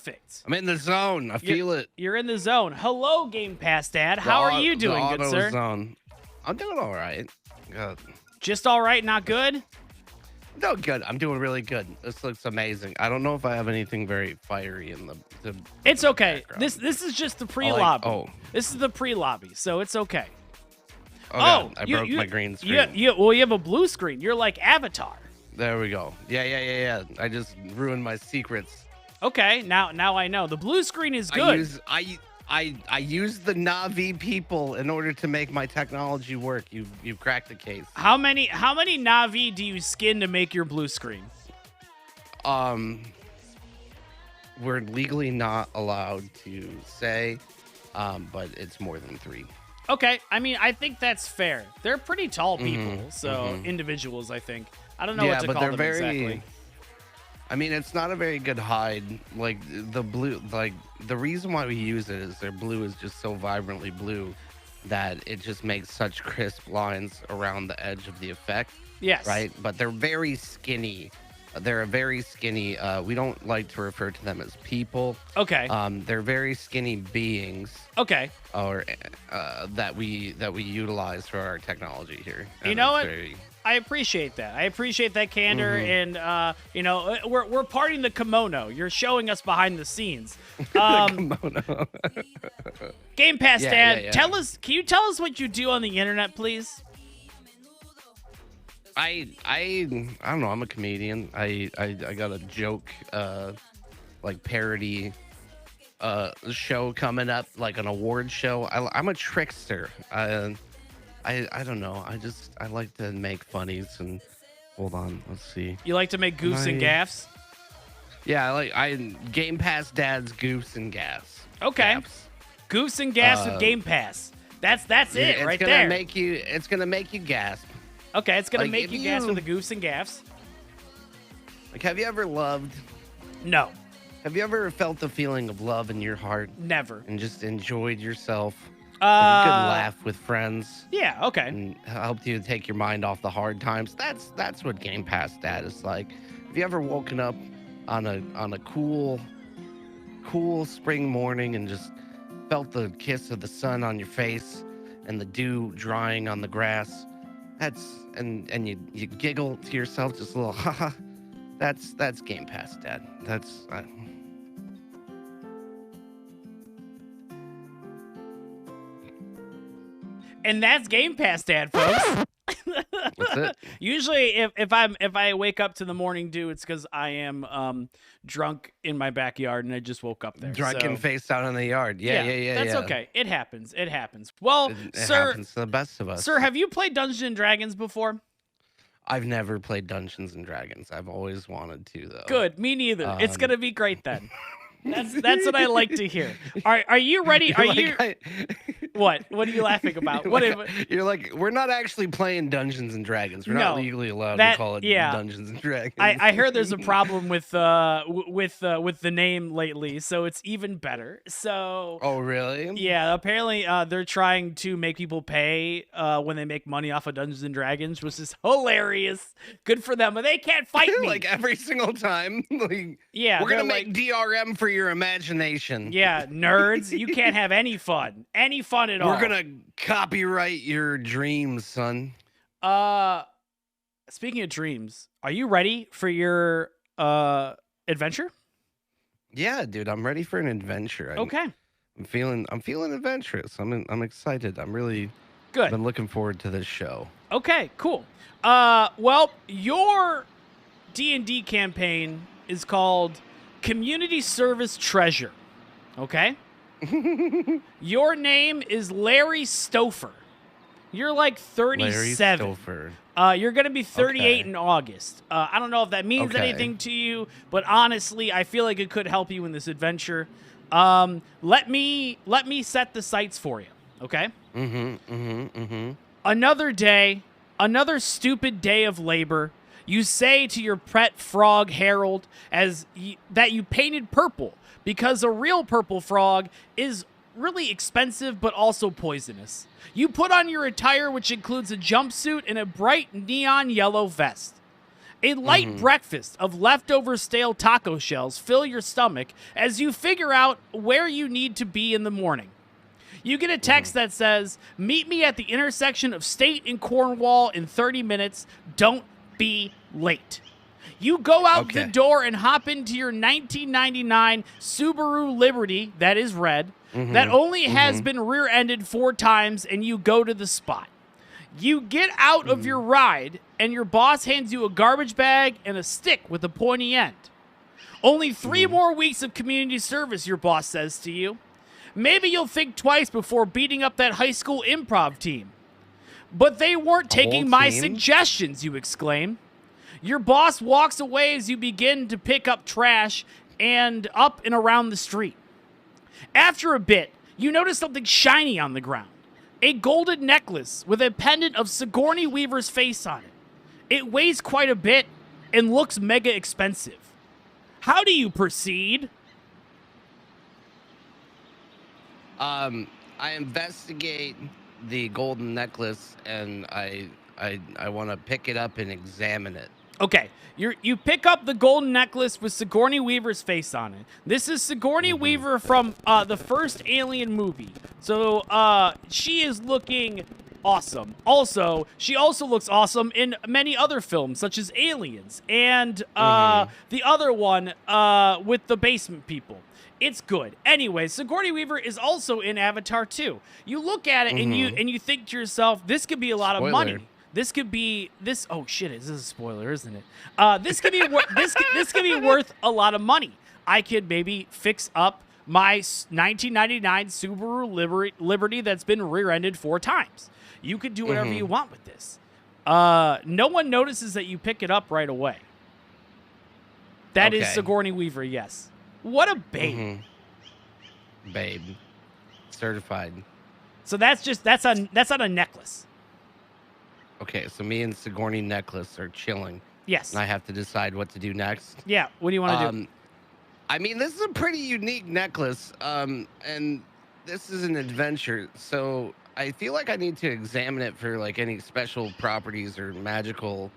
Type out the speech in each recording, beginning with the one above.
Perfect. I'm in the zone. I feel it. You're in the zone. Hello, Game Pass Dad. How are you doing, good sir? Zone. I'm doing all right. Good. Just all right, not good? No, good. I'm doing really good. This looks amazing. I don't know if I have anything very fiery in the It's okay. background. This is just the pre-lobby. This is the pre-lobby, so it's okay. Oh, I broke my green screen. Well, you have a blue screen. You're like Avatar. There we go. Yeah. I just ruined my secrets. Okay, now I know. The blue screen is good. I use the Na'vi people in order to make my technology work. You've cracked the case. How many Na'vi do you skin to make your blue screen? We're legally not allowed to say, but it's more than 3. Okay, I mean, I think that's fair. They're pretty tall people, individuals, I think. I don't know what to call them exactly. I mean, it's not a very good hide. Like, the blue, like, the reason why we use it is their blue is just so vibrantly blue that it just makes such crisp lines around the edge of the effect. Yes. Right? But they're very skinny. They're a very skinny, we don't like to refer to them as people. Okay. They're very skinny beings. Okay. Or that we utilize for our technology here. You know what? I appreciate that. I appreciate that candor, and we're parting the kimono. You're showing us behind the scenes. Kimono. Game Pass Dad, can you tell us what you do on the internet, please? I don't know. I'm a comedian. I got a joke, like parody, show coming up, like an award show. I'm a trickster. I don't know. I like to make funnies and hold on. Let's see. You like to make goofs and gaffs? Yeah, I Game Pass Dad's goofs and gaffs. Okay. Gaffs. Goofs and gaffs with Game Pass. That's it right there. It's gonna make you gasp. Okay, it's gonna make you gasp with the goofs and gaffs. Like, have you ever loved? No. Have you ever felt the feeling of love in your heart? Never. And just enjoyed yourself? Like a good laugh with friends. Yeah, okay. And helped you take your mind off the hard times. That's what Game Pass Dad is like. Have you ever woken up on a cool spring morning and just felt the kiss of the sun on your face and the dew drying on the grass? And you giggle to yourself, just a little haha. That's Game Pass Dad. And that's Game Pass Dad, folks. That's it. Usually, if I wake up to the morning dew, it's because I am drunk in my backyard and I just woke up there. Drunken face out in the yard. Yeah. That's okay. It happens. Well, sir, happens to the best of us. Sir, have you played Dungeons and Dragons before? I've never played Dungeons and Dragons. I've always wanted to, though. Good. Me neither. It's gonna be great then. That's what I like to hear. Are you ready? What? What are you laughing about? You're like, we're not actually playing Dungeons and Dragons. We're not legally allowed to call it Dungeons and Dragons. I heard there's a problem with the name lately, so it's even better. So. Oh really? Yeah. Apparently, they're trying to make people pay when they make money off of Dungeons and Dragons, which is hilarious. Good for them, but they can't fight me. Like every single time. Yeah. We're gonna make DRM for your imagination. Yeah, nerds. You can't have any fun. Any fun at all. We're gonna copyright your dreams, son. Speaking of dreams, are you ready for your adventure? Yeah, dude, I'm ready for an adventure. Okay. I'm feeling adventurous. I'm excited. I'm really good. Been looking forward to this show. Okay, cool. Well, your D&D campaign is called Community Service Treasure. Okay? Your name is Larry Stouffer. You're like 37. Larry Stouffer. You're going to be 38 in August. I don't know if that means anything to you, but honestly, I feel like it could help you in this adventure. Let me set the sights for you, okay? Another day, another stupid day of labor. You say to your pet frog Harold that you painted purple because a real purple frog is really expensive but also poisonous. You put on your attire, which includes a jumpsuit and a bright neon yellow vest. A light breakfast of leftover stale taco shells fill your stomach as you figure out where you need to be in the morning. You get a text that says, "Meet me at the intersection of State and Cornwall in 30 minutes. Don't be late." You go out the door and hop into your 1999 Subaru Liberty, that is red, that only has been rear-ended 4 times, and you go to the spot. You get out of your ride, and your boss hands you a garbage bag and a stick with a pointy end. Only 3 more weeks of community service, your boss says to you. Maybe you'll think twice before beating up that high school improv team. But they weren't taking my suggestions, you exclaim. Your boss walks away as you begin to pick up trash and up and around the street. After a bit, you notice something shiny on the ground. A golden necklace with a pendant of Sigourney Weaver's face on it. It weighs quite a bit and looks mega expensive. How do you proceed? I investigate the golden necklace and I want to pick it up and examine it. Okay, you pick up the golden necklace with Sigourney Weaver's face on it. This is Sigourney Weaver from the first Alien movie. So she is looking awesome. Also, she also looks awesome in many other films, such as Aliens and the other one with the basement people. It's good. Anyway, Sigourney Weaver is also in Avatar 2. You look at it and you think to yourself, this could be a lot of money. This could be this. Oh shit! This is a spoiler, isn't it? This could be this could be worth a lot of money. I could maybe fix up my 1999 Subaru Liberty that's been rear-ended 4 times. You could do whatever you want with this. No one notices that you pick it up right away. That is Sigourney Weaver. Yes. What a babe. Babe. Certified. So that's on a necklace. Okay, so me and Sigourney necklace are chilling. Yes. And I have to decide what to do next. Yeah. What do you want to do? I mean, this is a pretty unique necklace, and this is an adventure. So I feel like I need to examine it for like any special properties or magical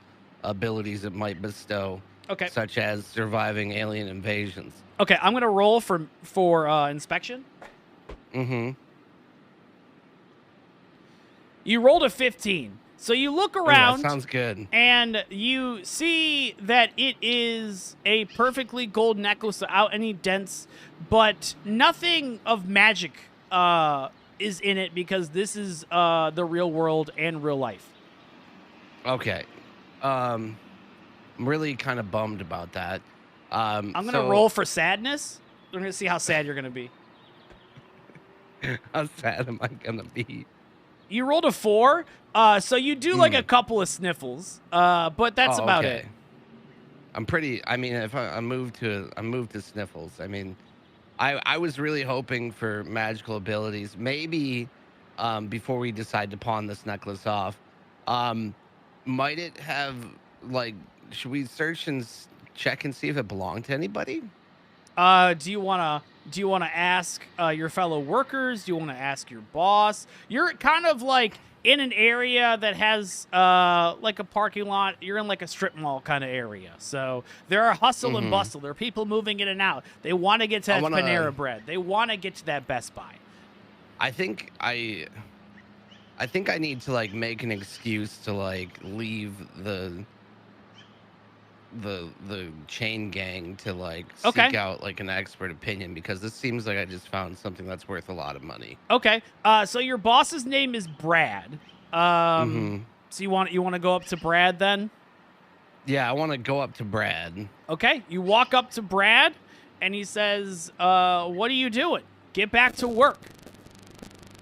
abilities it might bestow. Okay. Such as surviving alien invasions. Okay, I'm gonna roll for inspection. You rolled a 15. So you look around. That sounds good. And you see that it is a perfectly gold necklace without any dents, but nothing of magic is in it because this is the real world and real life. Okay. I'm really kind of bummed about that. I'm going to roll for sadness. We're going to see how sad you're going to be. How sad am I going to be? You rolled a 4, so you do like a couple of sniffles, but that's about it. I'm pretty. I mean, if I move to sniffles. I mean, I was really hoping for magical abilities. Maybe before we decide to pawn this necklace off, might it have like? Should we search and check and see if it belonged to anybody? Do you wanna ask your fellow workers? Do you want to ask your boss? You're kind of like in an area that has like a parking lot. You're in like a strip mall kind of area. So there are hustle and bustle. There are people moving in and out. They want to get to that Panera Bread. They want to get to that Best Buy. I think I need to like make an excuse to like leave the chain gang to like seek out like an expert opinion because this seems like I just found something that's worth a lot of money. Okay. So your boss's name is Brad. So you want to go up to Brad then? Yeah, I want to go up to Brad. Okay. You walk up to Brad and he says, "What are you doing? Get back to work."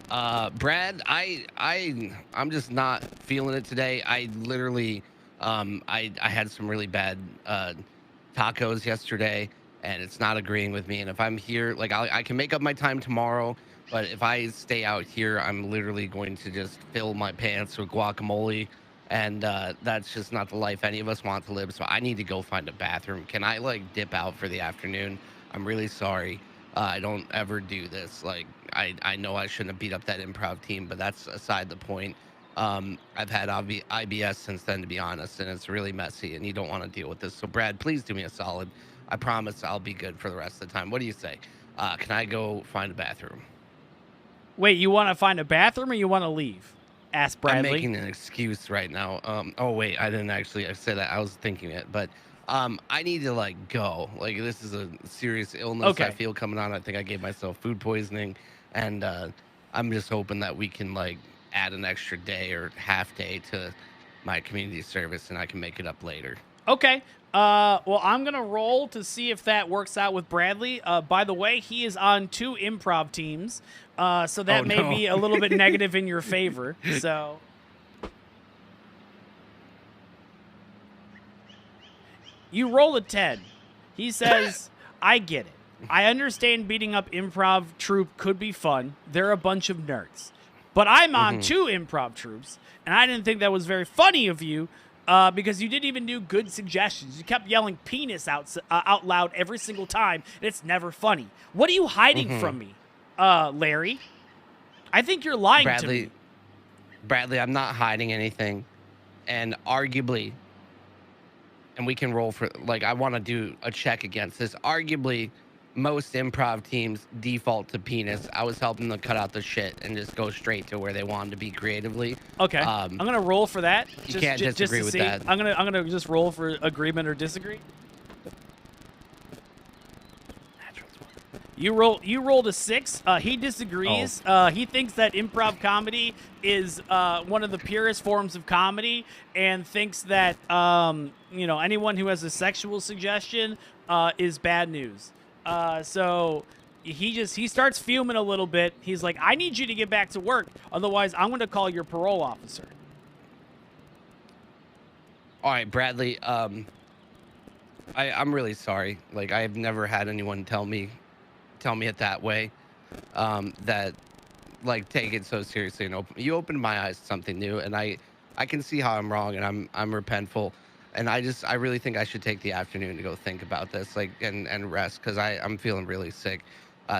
Brad, I'm just not feeling it today. I literally I had some really bad tacos yesterday, and it's not agreeing with me. And if I'm here, like I can make up my time tomorrow, but if I stay out here, I'm literally going to just fill my pants with guacamole, and that's just not the life any of us want to live. So I need to go find a bathroom. Can I like dip out for the afternoon? I'm really sorry. I don't ever do this. Like I know I shouldn't have beat up that improv team, but that's aside the point. I've had IBS since then, to be honest, and it's really messy, and you don't want to deal with this. So, Brad, please do me a solid. I promise I'll be good for the rest of the time. What do you say? Can I go find a bathroom? Wait, you want to find a bathroom or you want to leave? Asked I'm Bradley. making an excuse right now. Oh wait, I didn't actually. I said that. I was thinking it, but I need to like go. Like this is a serious illness I Okay. feel coming on. I think I gave myself food poisoning, and I'm just hoping that we can like add an extra day or half day to my community service, and I can make it up later. Okay. Well, I'm gonna roll to see if that works out with Bradley. By the way, he is on 2 improv teams, so that Oh may no. be a little bit negative in your favor. So, you roll a 10. He says, "I get it. I understand beating up improv troupe could be fun. They're a bunch of nerds, but I'm on 2 improv troops, and I didn't think that was very funny of you." Because you didn't even do good suggestions. You kept yelling penis out loud every single time, and it's never funny. What are you hiding from me, Larry? I think you're lying to me. Bradley, I'm not hiding anything, and arguably, and we can roll for like I want to do a check against this. Arguably, most improv teams default to penis. I was helping them cut out the shit and just go straight to where they wanted to be creatively. Okay, I'm gonna roll for that. You can't disagree to with see. that. I'm gonna just roll for agreement or disagree. You rolled a 6. He disagrees. He thinks that improv comedy is one of the purest forms of comedy, and thinks that anyone who has a sexual suggestion is bad news. So he starts fuming a little bit. He's like, "I need you to get back to work, otherwise I'm going to call your parole officer." All right, Bradley. I'm really sorry. Like I've never had anyone tell me it that way. That like take it so seriously and you opened my eyes to something new, and I can see how I'm wrong, and I'm repentful, and I really think I should take the afternoon to go think about this, like and rest, because I'm feeling really sick.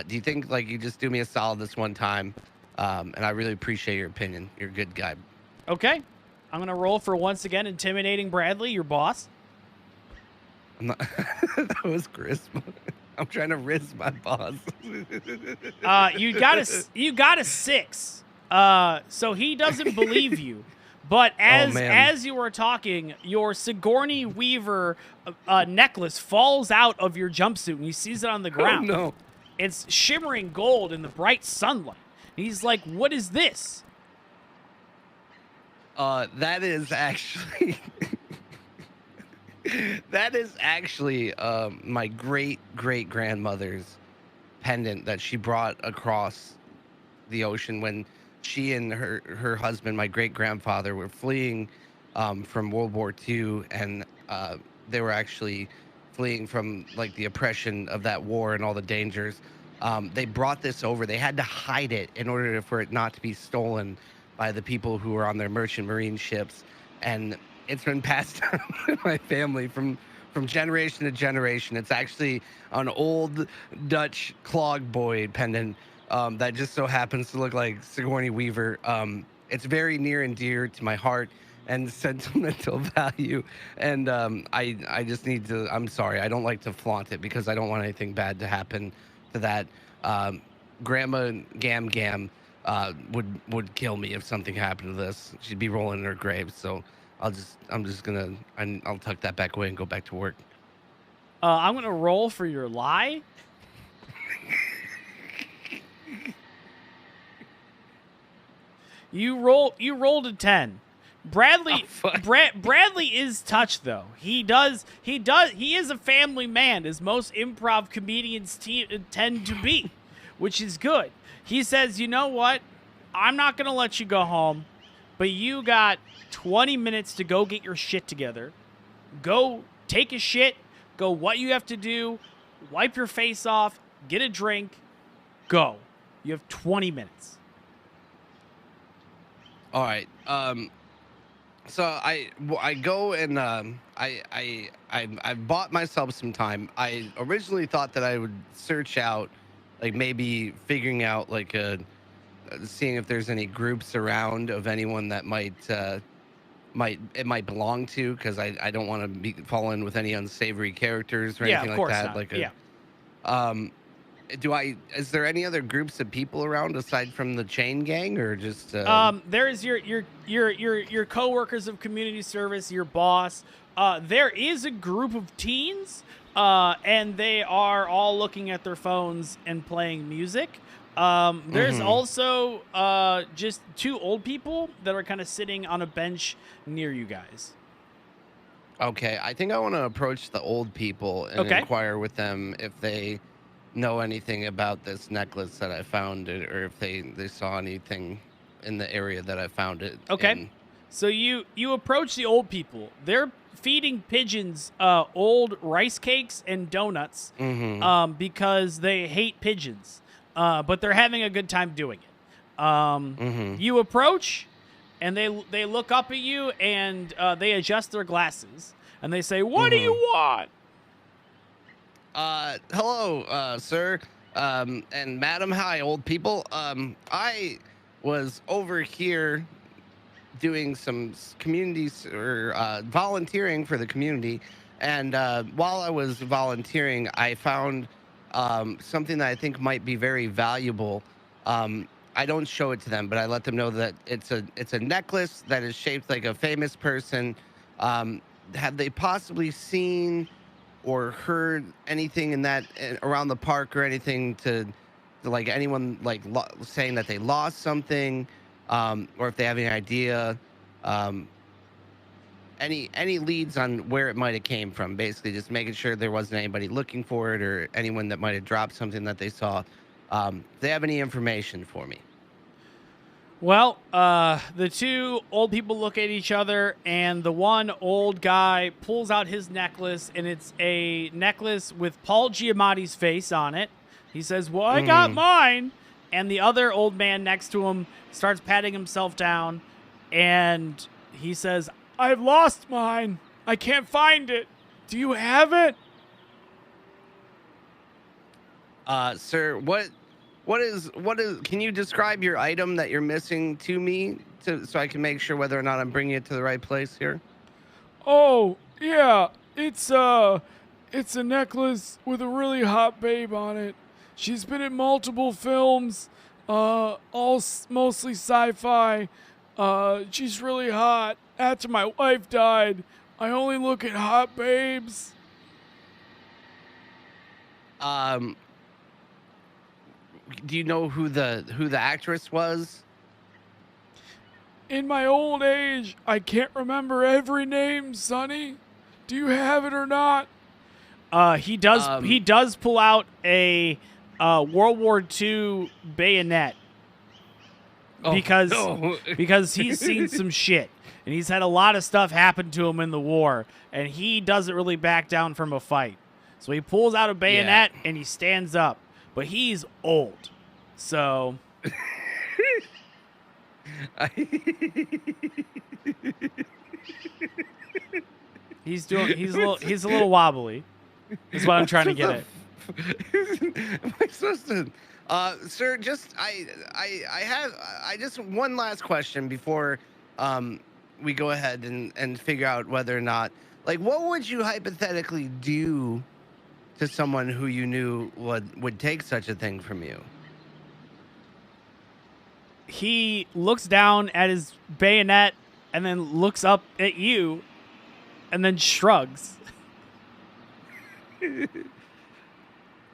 Do you think like you just do me a solid this one time? And I really appreciate your opinion. You're a good guy. Okay, I'm going to roll for once again intimidating Bradley, your boss. I'm not. That was charisma. I'm trying to riz my boss. You got a 6. So he doesn't believe you. But as you were talking, your Sigourney Weaver necklace falls out of your jumpsuit, and he sees it on the ground. Oh, no. It's shimmering gold in the bright sunlight. And he's like, "What is this?" That is actually my great grandmother's pendant that she brought across the ocean when she and her husband, my great grandfather, were fleeing from World War II, and they were actually fleeing from like the oppression of that war and all the dangers. They brought this over. They had to hide it in order for it not to be stolen by the people who were on their merchant marine ships, and it's been passed down in my family from generation to generation. It's actually an old Dutch clog boy pendant that just so happens to look like Sigourney Weaver. It's very near and dear to my heart and sentimental value. And I just need to, I'm sorry, I don't like to flaunt it because I don't want anything bad to happen to that. Grandma Gam would kill me if something happened to this. She'd be rolling in her grave. So I'll tuck that back away and go back to work. I'm gonna roll for your lie. You rolled a 10. Bradley Bradley is touched though. He is a family man, as most improv comedians tend to be, which is good. He says, "You know what? I'm not going to let you go home, but you got 20 minutes to go get your shit together. Go take a shit, go what you have to do, wipe your face off, get a drink, go. You have 20 minutes." All right. So I go and I bought myself some time. I originally thought that I would search out, like maybe figuring out like seeing if there's any groups around of anyone that might belong to, because I don't want to be fall in with any unsavory characters or Yeah, anything of like course that. not. Like Yeah. um, is there any other groups of people around aside from the chain gang, or just There is your coworkers of community service, your boss. There is a group of teens, and they are all looking at their phones and playing music. There's Mm-hmm. also just two old people that are kind of sitting on a bench near you guys. Okay, I think I want to approach the old people and Okay. inquire with them if they know anything about this necklace that I found, or if they saw anything in the area that I found it Okay. in. So you approach the old people. They're feeding pigeons old rice cakes and donuts Mm-hmm. because they hate pigeons. But they're having a good time doing it. Mm-hmm. You approach, and they look up at you, and they adjust their glasses, and they say, "What do you Mm-hmm. want?" Hello, sir, and madam. Hi, old people. I was over here doing some communities or volunteering for the community, and while I was volunteering, I found something that I think might be very valuable. I don't show it to them, but I let them know that it's a necklace that is shaped like a famous person. Um, have they possibly seen or heard anything in that around the park, or anything to like anyone like saying that they lost something, or if they have any idea, um, any leads on where it might have came from? Basically, just making sure there wasn't anybody looking for it, or anyone that might have dropped something that they saw. If they have any information for me? Well, the two old people look at each other, and the one old guy pulls out his necklace, and it's a necklace with Paul Giamatti's face on it. He says, "Well, I got Mm-hmm. mine." And the other old man next to him starts patting himself down, and he says, "I've lost mine. I can't find it. Do you have it?" Sir, what is? Can you describe your item that you're missing to me, so I can make sure whether or not I'm bringing it to the right place here? Oh, yeah. It's a necklace with a really hot babe on it. She's been in multiple films, mostly sci-fi. She's really hot. After my wife died, I only look at hot babes. Um, do you know who the actress was? In my old age, I can't remember every name, Sonny. Do you have it or not? He does. He Um, does pull out a World War II bayonet oh because no. because he's seen some shit, and he's had a lot of stuff happen to him in the war, and he doesn't really back down from a fight. So he pulls out a Yeah. bayonet and he stands up, but he's old, so he's a little wobbly. Is what I'm trying to get at. Am I supposed to? Sir, just I have I just one last question before um we go ahead and figure out whether or not, like, what would you hypothetically do to someone who you knew would take such a thing from you? He looks down at his bayonet and then looks up at you and then shrugs.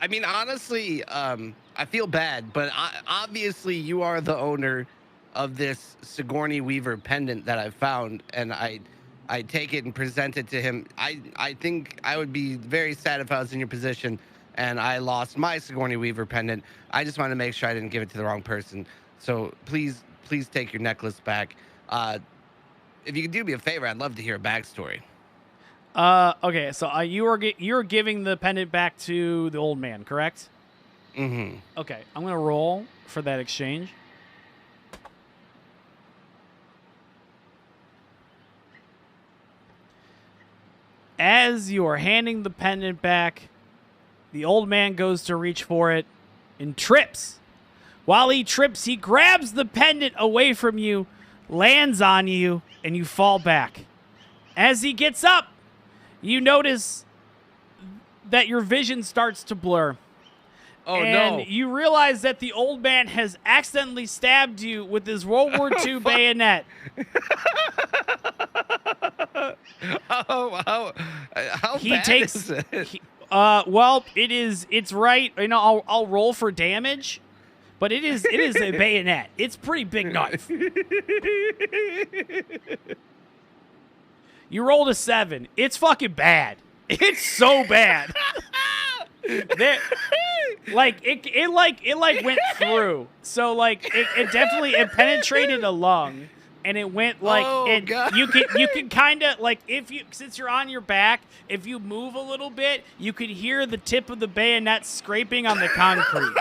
I mean, honestly, I feel bad, but obviously you are the owner of this Sigourney Weaver pendant that I found, and I take it and present it to him. I think I would be very sad if I was in your position and I lost my Sigourney Weaver pendant. I just want to make sure I didn't give it to the wrong person. So please take your necklace back. If you could do me a favor, I'd love to hear a backstory. Okay, so you're giving the pendant back to the old man, correct? Mm-hmm. Okay, I'm gonna roll for that exchange. As you are handing the pendant back, the old man goes to reach for it and trips, While he trips, he grabs the pendant away from you, lands on you, and you fall back. As he gets up, you notice that your vision starts to blur. Oh, and no. you realize that the old man has accidentally stabbed you with his World War II bayonet. How He bad takes. is it? Well, it's right. You know, I'll roll for damage, but it is a bayonet. It's a pretty big knife. You rolled a 7. It's fucking bad. It's so bad. It went through. So like it definitely penetrated a lung, and it went like God. you can kind of like since you're on your back, if you move a little bit, you could hear the tip of the bayonet scraping on the concrete.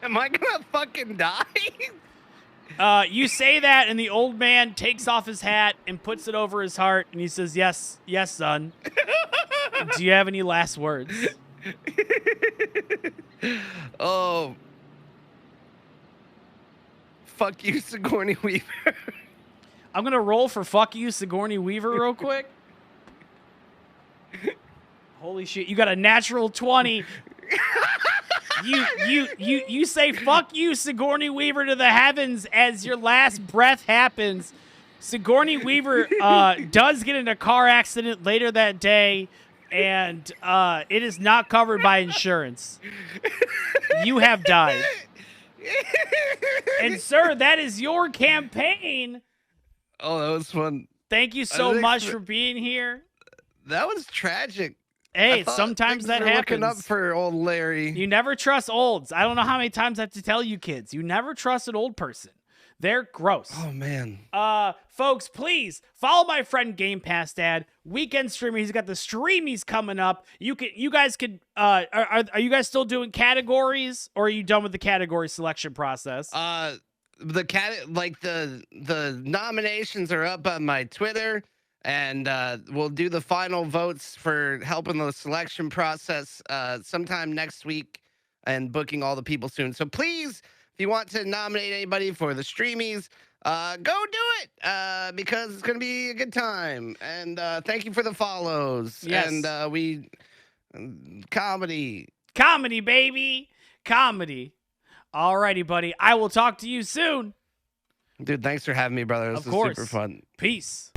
Am I gonna fucking die? You say that, and the old man takes off his hat and puts it over his heart, and he says, "Yes, son. Do you have any last words?" Oh. Fuck you, Sigourney Weaver. I'm gonna roll for fuck you, Sigourney Weaver, real quick. Holy shit! You got a natural 20. You say fuck you, Sigourney Weaver, to the heavens as your last breath happens. Sigourney Weaver does get in a car accident later that day, and it is not covered by insurance. You have died. And sir, that is your campaign. Oh, that was fun. Thank you so much for being here. That was tragic. Hey, sometimes that happens. Looking up for old Larry. You never trust olds. I don't know how many times I have to tell you kids. You never trust an old person. They're gross. Oh man. Folks, please follow my friend Game Pass Dad. Weekend streamer. He's got the streamies coming up. You guys could are you guys still doing categories, or are you done with the category selection process? The nominations are up on my Twitter, and we'll do the final votes for helping the selection process sometime next week, and booking all the people soon. So please, if you want to nominate anybody for the streamies, go do it, because it's gonna be a good time. And thank you for the follows. Yes. And comedy, baby, comedy. Alrighty, buddy. I will talk to you soon. dude. Thanks for having me, brother. This Of was course. super fun. Peace.